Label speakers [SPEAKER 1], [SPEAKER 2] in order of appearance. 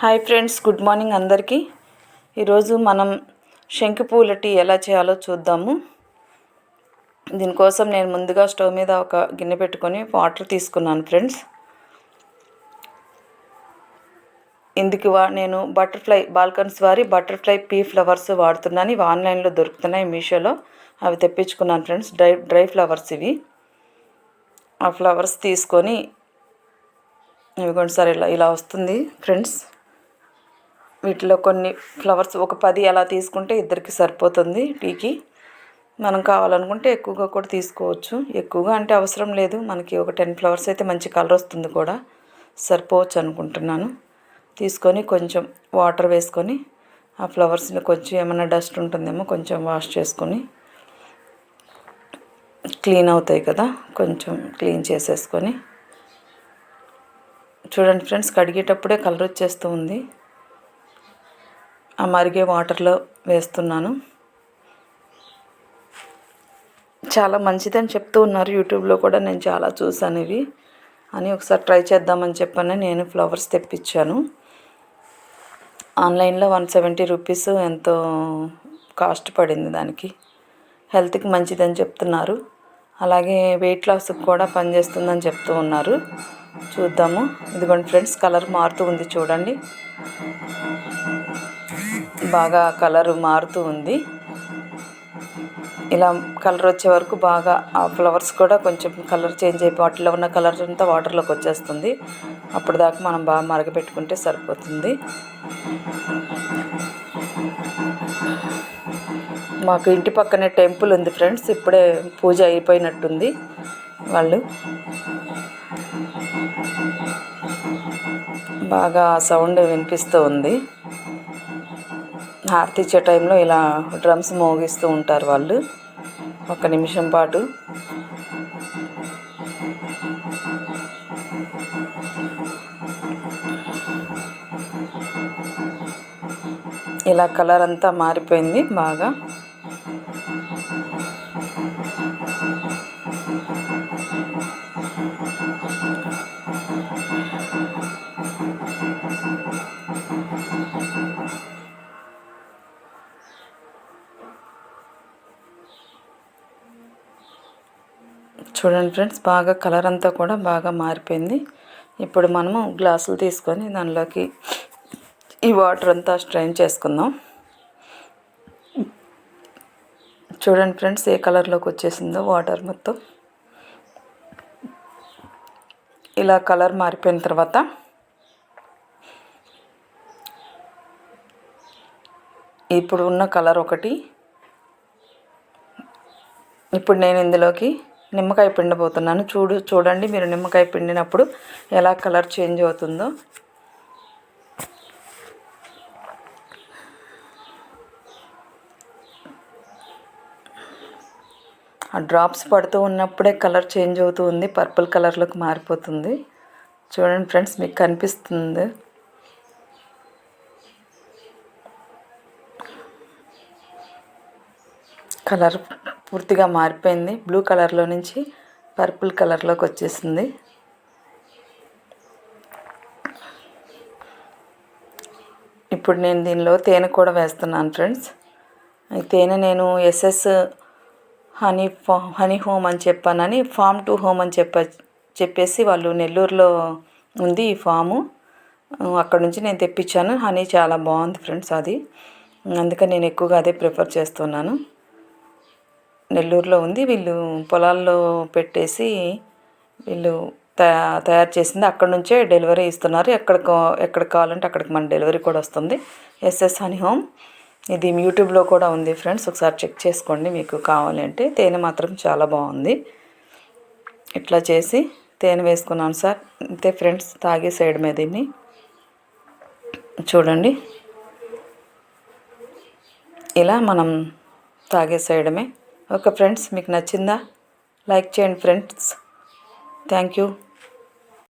[SPEAKER 1] Hi friends, good morning అందరికీ. ఈరోజు మనం శంకుపూల టీ ఎలా చేయాలో చూద్దాము. దీనికోసం నేను ముందుగా స్టవ్ మీద ఒక గిన్నె పెట్టుకొని వాటర్ తీసుకున్నాను ఫ్రెండ్స్. ఇందుకు నేను బాల్కన్స్ వారి బటర్ఫ్లై పీ ఫ్లవర్స్ వాడుతున్నాను. ఇవి ఆన్లైన్లో దొరుకుతున్నాయి, మీషోలో. అవి తెప్పించుకున్నాను ఫ్రెండ్స్. డ్రై ఫ్లవర్స్ ఇవి. ఆ ఫ్లవర్స్ తీసుకొని ఇవిగోండి సార్, ఇలా వస్తుంది ఫ్రెండ్స్. వీటిలో కొన్ని ఫ్లవర్స్ ఒక 10 అలా తీసుకుంటే ఇద్దరికి సరిపోతుంది టీకి. మనం కావాలనుకుంటే ఎక్కువగా కూడా తీసుకోవచ్చు. ఎక్కువగా అంటే అవసరం లేదు, మనకి ఒక 10 ఫ్లవర్స్ అయితే మంచి కలర్ వస్తుంది కూడా, సరిపోవచ్చు అనుకుంటున్నాను. తీసుకొని కొంచెం వాటర్ వేసుకొని ఆ ఫ్లవర్స్ని కొంచెం ఏమైనా డస్ట్ ఉంటుందేమో కొంచెం వాష్ చేసుకొని, క్లీన్ అవుతాయి కదా, కొంచెం క్లీన్ చేసేసుకొని. చూడండి ఫ్రెండ్స్, కడిగేటప్పుడే కలర్ వచ్చేస్తూ ఉంది. ఆ మరిగే వాటర్లో వేస్తున్నాను. చాలా మంచిదని చెప్తూ ఉన్నారు యూట్యూబ్లో కూడా, నేను చాలా చూసాను ఇవి అని. ఒకసారి ట్రై చేద్దామని చెప్పని నేను ఫ్లవర్స్ తెప్పించాను. ఆన్లైన్లో 170 రూపీస్ ఎంతో కాస్ట్ పడింది దానికి. హెల్త్కి మంచిదని చెప్తున్నారు, అలాగే వెయిట్ లాస్కి కూడా పనిచేస్తుందని చెప్తూ ఉన్నారు. చూద్దాము. ఇదిగోండి ఫ్రెండ్స్, కలర్ మారుతూ ఉంది చూడండి. బాగా కలర్ మారుతూ ఉంది. ఇలా కలర్ వచ్చే వరకు బాగా, ఆ ఫ్లవర్స్ కూడా కొంచెం కలర్ చేంజ్ అయిపోయి వాటిలో ఉన్న కలర్ అంతా వాటర్లోకి వచ్చేస్తుంది. అప్పుడు దాకా మనం బాగా మరగపెట్టుకుంటే సరిపోతుంది. మాకు ఇంటి పక్కనే టెంపుల్ ఉంది ఫ్రెండ్స్. ఇప్పుడే పూజ అయిపోయినట్టుంది. వాళ్ళు బాగా సౌండ్ వినిపిస్తూ ఉంది. హారతి ఇచ్చే టైంలో ఇలా డ్రమ్స్ మోగిస్తూ ఉంటారు వాళ్ళు. 1 నిమిషం పాటు ఇలా కలర్ అంతా మారిపోయింది బాగా. చూడండి ఫ్రెండ్స్, బాగా కలర్ అంతా కూడా బాగా మారిపోయింది. ఇప్పుడు మనము గ్లాసులు తీసుకొని దానిలోకి ఈ వాటర్ అంతా స్ట్రెయిన్ చేసుకుందాం. చూడండి ఫ్రెండ్స్, ఏ కలర్లోకి వచ్చేసిందో వాటర్ మొత్తం. ఇలా కలర్ మారిపోయిన తర్వాత ఇప్పుడు ఉన్న కలర్ ఒకటి. ఇప్పుడు నేను ఇందులోకి నిమ్మకాయ పిండబోతున్నాను. చూడండి మీరు నిమ్మకాయ పిండినప్పుడు ఎలా కలర్ చేంజ్ అవుతుందో. ఆ డ్రాప్స్ పడుతూ ఉన్నప్పుడే కలర్ చేంజ్ అవుతూ ఉంది, పర్పుల్ కలర్లోకి మారిపోతుంది. చూడండి ఫ్రెండ్స్, మీకు కనిపిస్తుంది. కలర్ పూర్తిగా మారిపోయింది. బ్లూ కలర్లో నుంచి పర్పుల్ కలర్లోకి వచ్చేసింది. ఇప్పుడు నేను దీనిలో తేనె కూడా వేస్తున్నాను ఫ్రెండ్స్. ఈ తేనె నేను ఎస్ఎస్ హనీ హోమ్ అని చెప్పానని, ఫామ్ టు హోమ్ అని చెప్పేసి వాళ్ళు నెల్లూరులో ఉంది ఈ ఫాము. అక్కడ నుంచి నేను తెప్పించాను. హనీ చాలా బాగుంది ఫ్రెండ్స్ అది, అందుకని నేను ఎక్కువగా అదే ప్రిఫర్ చేస్తున్నాను. నెల్లూరులో ఉంది. వీళ్ళు పొలాల్లో పెట్టేసి వీళ్ళు తయారు చేసింది. అక్కడ నుంచే డెలివరీ ఇస్తున్నారు. ఎక్కడికి కావాలంటే అక్కడికి మన డెలివరీ కూడా వస్తుంది. ఎస్ఎస్ హనీ హోమ్, ఇది యూట్యూబ్లో కూడా ఉంది ఫ్రెండ్స్, ఒకసారి చెక్ చేసుకోండి మీకు కావాలి అంటే. తేనె మాత్రం చాలా బాగుంది. ఇట్లా చేసి తేనె వేసుకున్నాను సార్. అంతే ఫ్రెండ్స్, తాగే సైడ్ మీద దీన్ని చూడండి. ఇలా మనం తాగే సైడమే. ఓకే ఫ్రెండ్స్, మీకు నచ్చిందా? లైక్ చేయండి ఫ్రెండ్స్. Thank you.